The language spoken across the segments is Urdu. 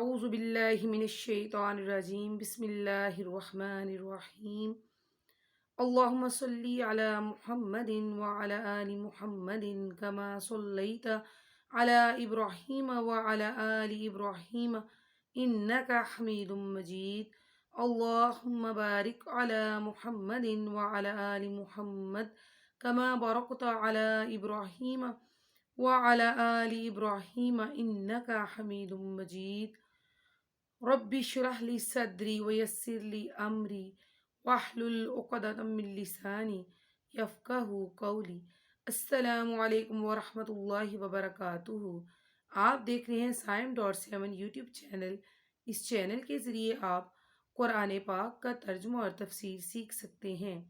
أعوذ بالله من الشيطان الرجيم بسم الله الرحمن الرحيم اللهم صل على محمد وعلى آل محمد كما صليت على إبراهيم وعلى آل إبراهيم إنك حميد مجيد اللهم بارك على محمد وعلى آل محمد كما باركت على إبراهيم وعلى آل إبراهيم إنك حميد مجيد رب اشرح لي صدري ويسر لي أمري واحلل عقدة من لساني یفقہوا قولی۔ السلام علیکم ورحمۃ اللہ وبرکاتہ۔ آپ دیکھ رہے ہیں سائم.7 یوٹیوب چینل۔ اس چینل کے ذریعے آپ قرآن پاک کا ترجمہ اور تفسیر سیکھ سکتے ہیں۔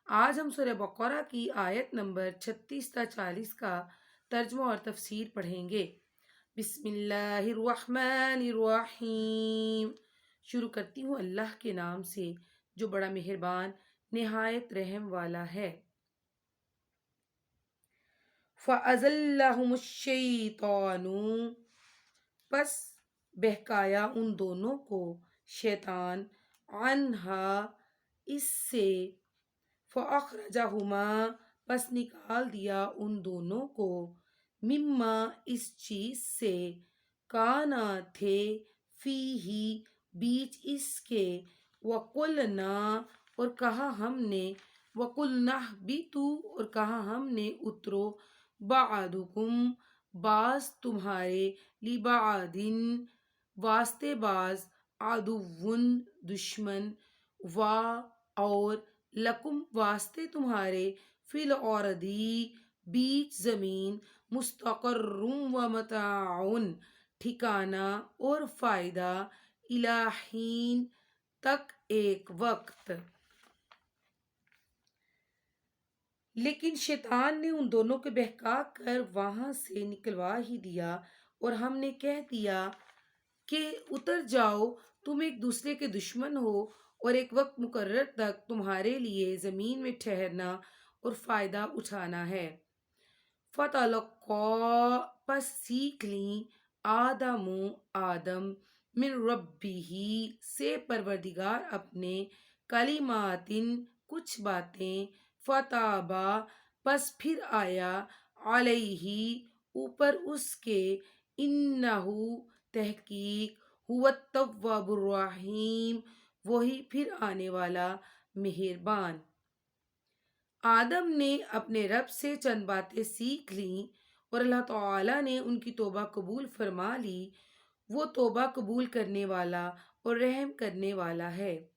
آج ہم سورہ بقرہ کی آیت نمبر 36 تا 40 کا ترجمہ اور تفسیر پڑھیں گے۔ بسم اللہ الرحمن الرحیم۔ شروع کرتی ہوں اللہ کے نام سے جو بڑا مہربان نہایت رحم والا ہے۔ فَأَزَلَّهُمُ الشَّيْطَانُ، پس بہکایا ان دونوں کو شیطان، عنہا، اس سے، فَأَخْرَجَهُمَا، پس نکال دیا ان دونوں کو، مما، اس چیز سے، کانا، تھے، فیہی، بیچ اس کے، وَقُلْنَا، اور کہا ہم نے، وَقُلْنَا اهْبِطُوا، اور کہا ہم نے اترو، بَعْضُکُمْ، بعض تمہارے، لِبَعْضٍ، واسطے بعض، عَدُوٌّ، دشمن، اور، لکم، واسطے تمہارے، فی الارض، بیچ زمین، مستقر و متاع، ٹھکانہ اور فائدہ، الی حین، تک، ایک وقت۔ لیکن شیطان نے ان دونوں کو بہکا کر وہاں سے نکلوا ہی دیا اور ہم نے کہہ دیا کہ اتر جاؤ، تم ایک دوسرے کے دشمن ہو اور ایک وقت مقرر تک تمہارے لیے زمین میں ٹھہرنا اور فائدہ اٹھانا ہے۔ فَتَلَقَّىٰ، پس سیکھ لیں، آدم، من ربہ، سے پروردگار اپنے، کلمات، کچھ باتیں، فتابا، پس پھر آیا، علیہ، اوپر اس کے، انہ، تحقیق، هو التواب الرحیم، وہی پھر آنے والا مہربان۔ آدم نے اپنے رب سے چند باتیں سیکھ لیں اور اللہ تعالیٰ نے ان کی توبہ قبول فرما لی۔ وہ توبہ قبول کرنے والا اور رحم کرنے والا ہے۔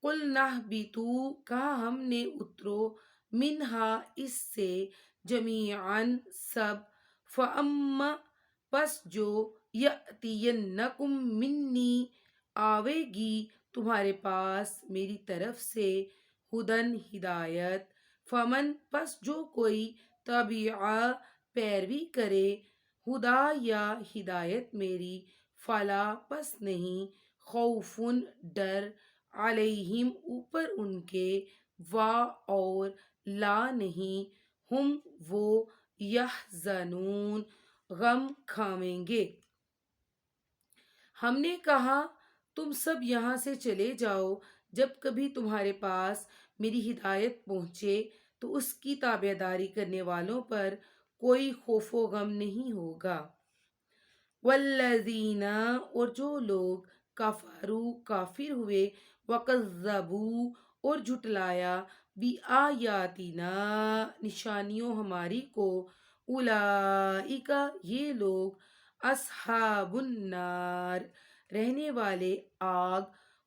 قُلْنَا اهْبِطُوا، کہا ہم نے اترو، منہا، اس سے، جمیعاً، سب، فَأَمَّا، پس جو، یَأْتِیَنَّکُم مِّنِّی، آوے گی تمہارے پاس میری طرف سے، ہدن، ہدایت، فمن، پس جو کوئی، تبع، پیروی کرے، ہدایا، ہدایت میری، فلا، پس نہیں، خوف، ڈر، علیہم، اوپر ان کے، اور، لا، نہیں، ہم، وہ، یحزنون، غم کھاویں گے۔ ہم نے کہا تم سب یہاں سے چلے جاؤ، جب کبھی تمہارے پاس میری ہدایت پہنچے تو اس کی تابع داری کرنے والوں پر کوئی خوف و غم نہیں ہوگا۔ والذین، اور جو لوگ، کفروا، کافر ہوئے، وکذبوا، اور جھٹلایا، بآیاتنا، نشانیوں ہماری کو، اولئک، یہ لوگ، اصحاب النار، رہنے والے آگ،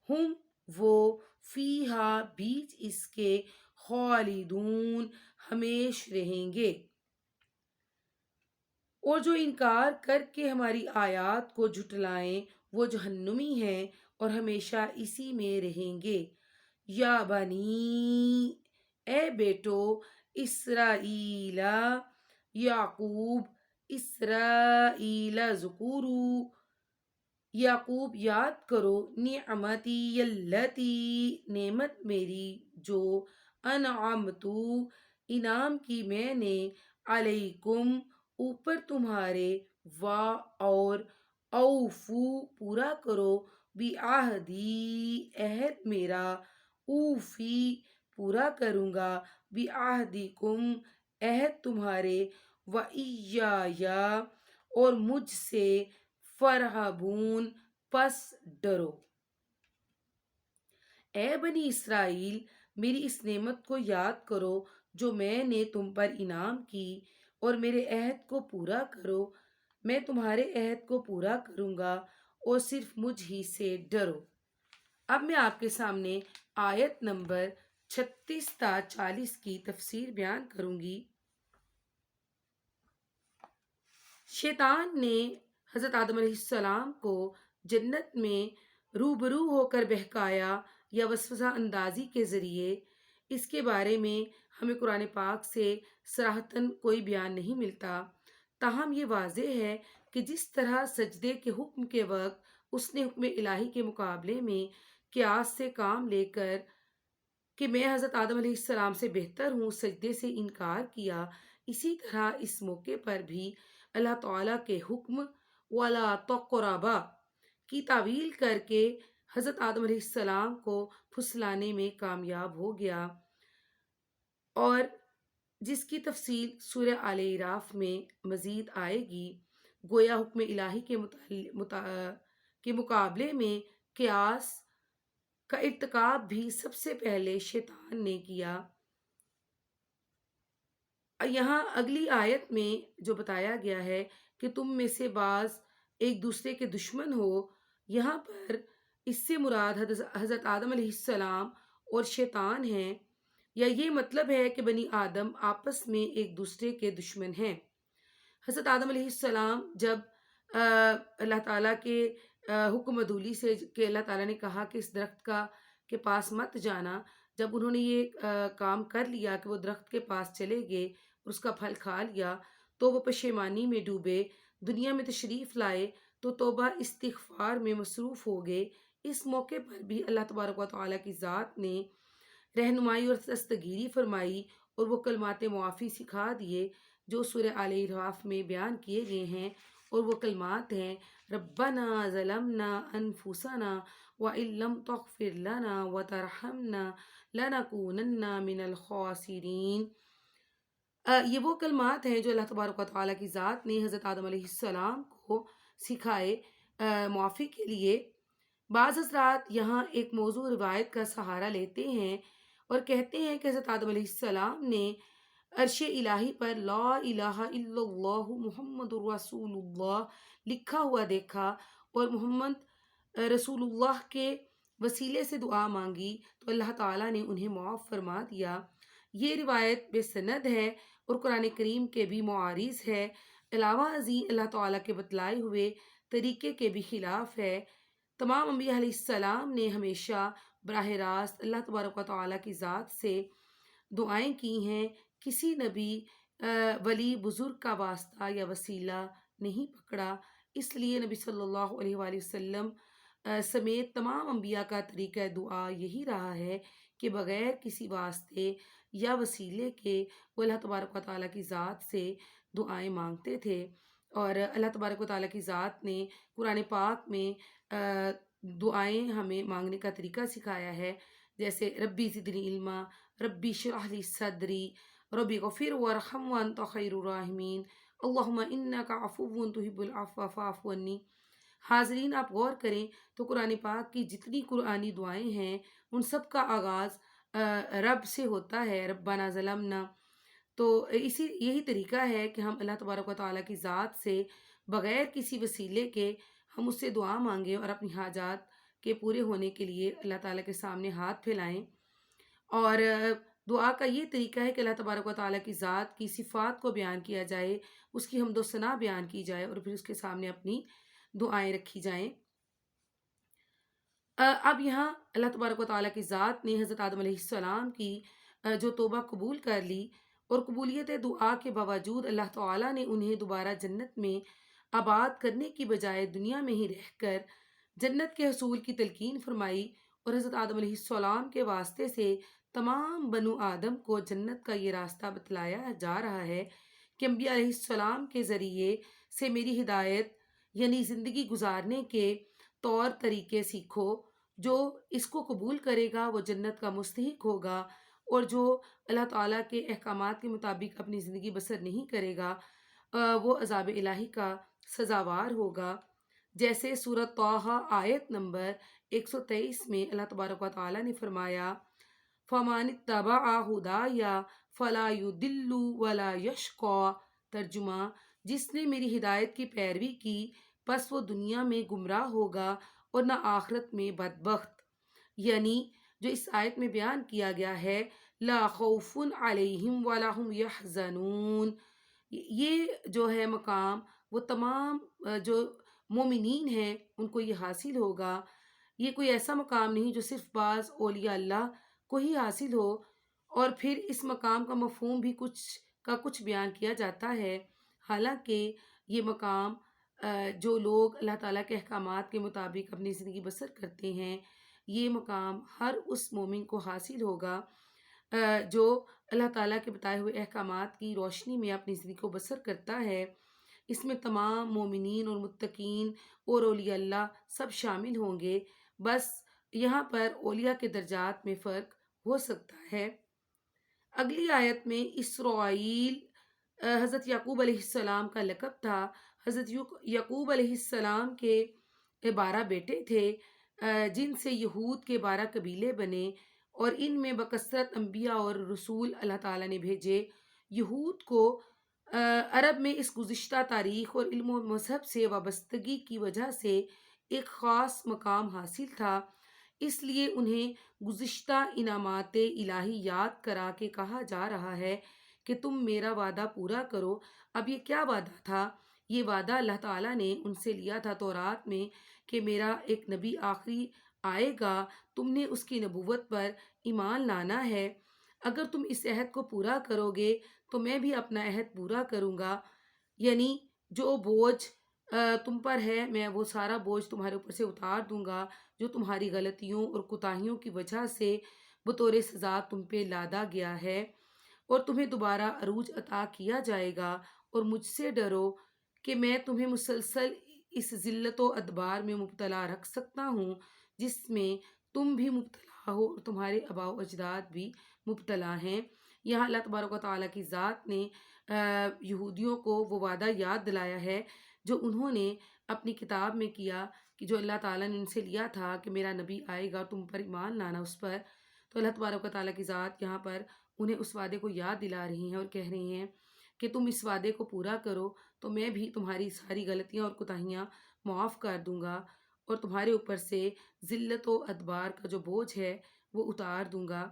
ہم، وہ، فیہا، بیچ اس کے، خالدون، ہمیش رہیں گے۔ اور جو انکار کر کے ہماری آیات کو جھٹلائیں وہ جہنمی ہیں اور ہمیشہ اسی میں رہیں گے۔ یا بنی، اے بیٹو، اسرائیل، یعقوب، اسرائیل، ذکوروا، یعقوب، یاد کرو، نعمتی التی، نعمت میری جو، انعمت، انعام کی میں نے، علیکم، اوپر تمہارے، اور، اوفو پورا کرو، بعہدی عہد میرا، اوفی پورا کروں گا، بعہدکم عہد تمہارے، وإیایا اور مجھ سے، فرحبون پس ڈرو۔ اے بنی اسرائیل، میری اس نعمت کو یاد کرو جو میں نے تم پر انعام کی، اور میرے عہد کو پورا کرو، میں تمہارے عہد کو پورا کروں گا، اور صرف مجھ ہی سے ڈرو۔ اب میں آپ کے سامنے آیت نمبر 36 تا 40 کی تفسیر بیان کروں گی۔ شیطان نے حضرت آدم علیہ السلام کو جنت میں روبرو ہو کر بہکایا یا وسوسہ اندازی کے ذریعے، اس کے بارے میں ہمیں قرآن پاک سے صراحتاً کوئی بیان نہیں ملتا، تاہم یہ واضح ہے کہ جس طرح سجدے کے حکم کے وقت اس نے حکم الہی کے مقابلے میں قیاس سے کام لے کر کہ میں حضرت آدم علیہ السلام سے بہتر ہوں سجدے سے انکار کیا، اسی طرح اس موقع پر بھی اللہ تعالیٰ کے حکم وَلَا تَقْرَبَا کی تعویل کر کے حضرت آدم علیہ السلام کو پھسلانے میں کامیاب ہو گیا، اور جس کی تفصیل سورہ آل اعراف میں مزید آئے گی۔ گویا حکم الہی کے مقابلے میں قیاس کا ارتکاب بھی سب سے پہلے شیطان نے کیا۔ یہاں اگلی آیت میں جو بتایا گیا ہے کہ تم میں سے بعض ایک دوسرے کے دشمن ہو، یہاں پر اس سے مراد حضرت آدم علیہ السلام اور شیطان ہیں، یا یہ مطلب ہے کہ بنی آدم آپس میں ایک دوسرے کے دشمن ہیں۔ حضرت آدم علیہ السلام جب اللہ تعالیٰ کے حکم عدولی سے کہ اللہ تعالیٰ نے کہا کہ اس درخت کے پاس مت جانا، جب انہوں نے یہ کام کر لیا کہ وہ درخت کے پاس چلے گئے اور اس کا پھل کھا لیا، تو وہ پشیمانی میں ڈوبے، دنیا میں تشریف لائے تو توبہ استغفار میں مصروف ہو گئے۔ اس موقع پر بھی اللہ تبارک و تعالیٰ کی ذات نے رہنمائی اور دستگیری فرمائی اور وہ کلمات معافی سکھا دیے جو سورہ آل اعراف میں بیان کیے گئے ہیں، اور وہ کلمات ہیں ربنا ظلمنا انفسنا وان لم تغفر لنا وترحمنا لنکونن من الخاسرین۔ یہ وہ کلمات ہیں جو اللہ تبارک و تعالیٰ کی ذات نے حضرت آدم علیہ السلام کو سکھائے معافی کے لیے۔ بعض حضرات یہاں ایک موضوع روایت کا سہارا لیتے ہیں اور کہتے ہیں کہ حضرت آدم علیہ السلام نے عرش الہی پر لا الہ الا اللہ محمد رسول اللہ لکھا ہوا دیکھا، اور محمد رسول اللہ کے وسیلے سے دعا مانگی تو اللہ تعالیٰ نے انہیں معاف فرما دیا۔ یہ روایت بے سند ہے اور قرآن کریم کے بھی معارض ہے، علاوہ ازیں اللہ تعالیٰ کے بتلائے ہوئے طریقے کے بھی خلاف ہے۔ تمام انبیاء علیہ السلام نے ہمیشہ براہ راست اللہ تبارک و تعالیٰ کی ذات سے دعائیں کی ہیں، کسی نبی ولی بزرگ کا واسطہ یا وسیلہ نہیں پکڑا۔ اس لیے نبی صلی اللہ علیہ وآلہ وسلم سمیت تمام انبیاء کا طریقہ دعا یہی رہا ہے کہ بغیر کسی واسطے یا وسیلے کے وہ اللہ تبارک و تعالیٰ کی ذات سے دعائیں مانگتے تھے، اور اللہ تبارک و تعالیٰ کی ذات نے قرآن پاک میں دعائیں ہمیں مانگنے کا طریقہ سکھایا ہے، جیسے ربی زدنی علما، ربی اشرح لی صدری، ربی غفر وارحم وانت خیر الراحمین، اللہم انک عفو تحب العفو فاعف عنی۔ حاضرین، آپ غور کریں تو قرآن پاک کی جتنی قرآنی دعائیں ہیں ان سب کا آغاز رب سے ہوتا ہے، ربنا ظلمنا۔ تو یہی طریقہ ہے کہ ہم اللہ تبارک و تعالیٰ کی ذات سے بغیر کسی وسیلے کے ہم اس سے دعا مانگیں اور اپنی حاجات کے پورے ہونے کے لیے اللہ تعالیٰ کے سامنے ہاتھ پھیلائیں۔ اور دعا کا یہ طریقہ ہے کہ اللہ تبارک و تعالیٰ کی ذات کی صفات کو بیان کیا جائے، اس کی حمد و ثنا بیان کی جائے، اور پھر اس کے سامنے اپنی دعائیں رکھی جائیں۔ اب یہاں اللہ تبارک و تعالیٰ کی ذات نے حضرت آدم علیہ السلام کی جو توبہ قبول کر لی، اور قبولیت دعا کے باوجود اللہ تعالیٰ نے انہیں دوبارہ جنت میں آباد کرنے کی بجائے دنیا میں ہی رہ کر جنت کے حصول کی تلقین فرمائی، اور حضرت آدم علیہ السلام کے واسطے سے تمام بنو آدم کو جنت کا یہ راستہ بتلایا جا رہا ہے کہ انبیاء علیہ السلام کے ذریعے سے میری ہدایت یعنی زندگی گزارنے کے طور طریقے سیکھو۔ جو اس کو قبول کرے گا وہ جنت کا مستحق ہوگا، اور جو اللہ تعالیٰ کے احکامات کے مطابق اپنی زندگی بسر نہیں کرے گا وہ عذاب الہی کا سزاوار ہوگا۔ جیسے سورۃ طٰہٰ آیت نمبر 123 میں اللہ تبارک و تعالیٰ نے فرمایا فَمَنِ اتَّبَعَ هُدَايَ فَلَا يُضِلُّ وَلَا يَشْقَىٰ۔ ترجمہ: جس نے میری ہدایت کی پیروی کی پس وہ دنیا میں گمراہ ہوگا اور نہ آخرت میں بدبخت۔ یعنی جو اس آیت میں بیان کیا گیا ہے لا خوف علیہم ولا هم یحزنون، یہ جو ہے مقام وہ تمام جو مومنین ہیں ان کو یہ حاصل ہوگا۔ یہ کوئی ایسا مقام نہیں جو صرف بعض اولیاء اللہ کو ہی حاصل ہو، اور پھر اس مقام کا مفہوم بھی کچھ بیان کیا جاتا ہے، حالانکہ یہ مقام جو لوگ اللہ تعالیٰ کے احکامات کے مطابق اپنی زندگی بسر کرتے ہیں، یہ مقام ہر اس مومن کو حاصل ہوگا جو اللہ تعالیٰ کے بتائے ہوئے احکامات کی روشنی میں اپنی زندگی کو بسر کرتا ہے۔ اس میں تمام مومنین اور متقین اور اولیاء اللہ سب شامل ہوں گے، بس یہاں پر اولیاء کے درجات میں فرق ہو سکتا ہے۔ اگلی آیت میں اسرائیل حضرت یعقوب علیہ السلام کا لقب تھا۔ حضرت یعقوب علیہ السلام کے 12 بیٹے تھے جن سے یہود کے 12 قبیلے بنے، اور ان میں بکثرت انبیاء اور رسول اللہ تعالیٰ نے بھیجے۔ یہود کو عرب میں اس گزشتہ تاریخ اور علم و مذہب سے وابستگی کی وجہ سے ایک خاص مقام حاصل تھا، اس لیے انہیں گزشتہ انعامات الہی یاد کرا کے کہا جا رہا ہے کہ تم میرا وعدہ پورا کرو۔ اب یہ کیا وعدہ تھا؟ یہ وعدہ اللہ تعالیٰ نے ان سے لیا تھا تورات میں کہ میرا ایک نبی آخری آئے گا، تم نے اس کی نبوت پر ایمان لانا ہے، اگر تم اس عہد کو پورا کرو گے تو میں بھی اپنا عہد پورا کروں گا، یعنی جو بوجھ تم پر ہے میں وہ سارا بوجھ تمہارے اوپر سے اتار دوں گا جو تمہاری غلطیوں اور کوتاہیوں کی وجہ سے بطور سزا تم پہ لادا گیا ہے، اور تمہیں دوبارہ عروج عطا کیا جائے گا، اور مجھ سے ڈرو کہ میں تمہیں مسلسل اس ذلت و ادبار میں مبتلا رکھ سکتا ہوں جس میں تم بھی مبتلا ہو اور تمہارے آباء و اجداد بھی مبتلا ہیں۔ یہاں اللہ تبارک و تعالیٰ کی ذات نے یہودیوں کو وہ وعدہ یاد دلایا ہے جو انہوں نے اپنی کتاب میں کیا، کہ جو اللہ تعالیٰ نے ان سے لیا تھا کہ میرا نبی آئے گا تم پر ایمان لانا اس پر۔ تو اللہ تبارک و تعالیٰ کی ذات یہاں پر انہیں اس وعدے کو یاد دلا رہی ہیں اور کہہ رہی ہیں کہ تم اس وعدے کو پورا کرو تو میں بھی تمہاری ساری غلطیاں اور کوتاہیاں معاف کر دوں گا، اور تمہارے اوپر سے ذلت و ادبار کا جو بوجھ ہے وہ اتار دوں گا۔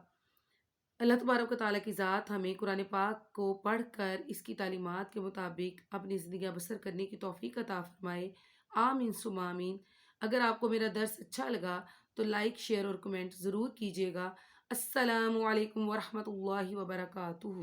اللہ تبارک و تعالیٰ کی ذات ہمیں قرآن پاک کو پڑھ کر اس کی تعلیمات کے مطابق اپنی زندگیاں بسر کرنے کی توفیق عطا فرمائے۔ آمین ثم آمین۔ اگر آپ کو میرا درس اچھا لگا تو لائک، شیئر اور کمنٹ ضرور کیجیے گا۔ السلام علیکم ورحمۃ اللہ وبرکاتہ۔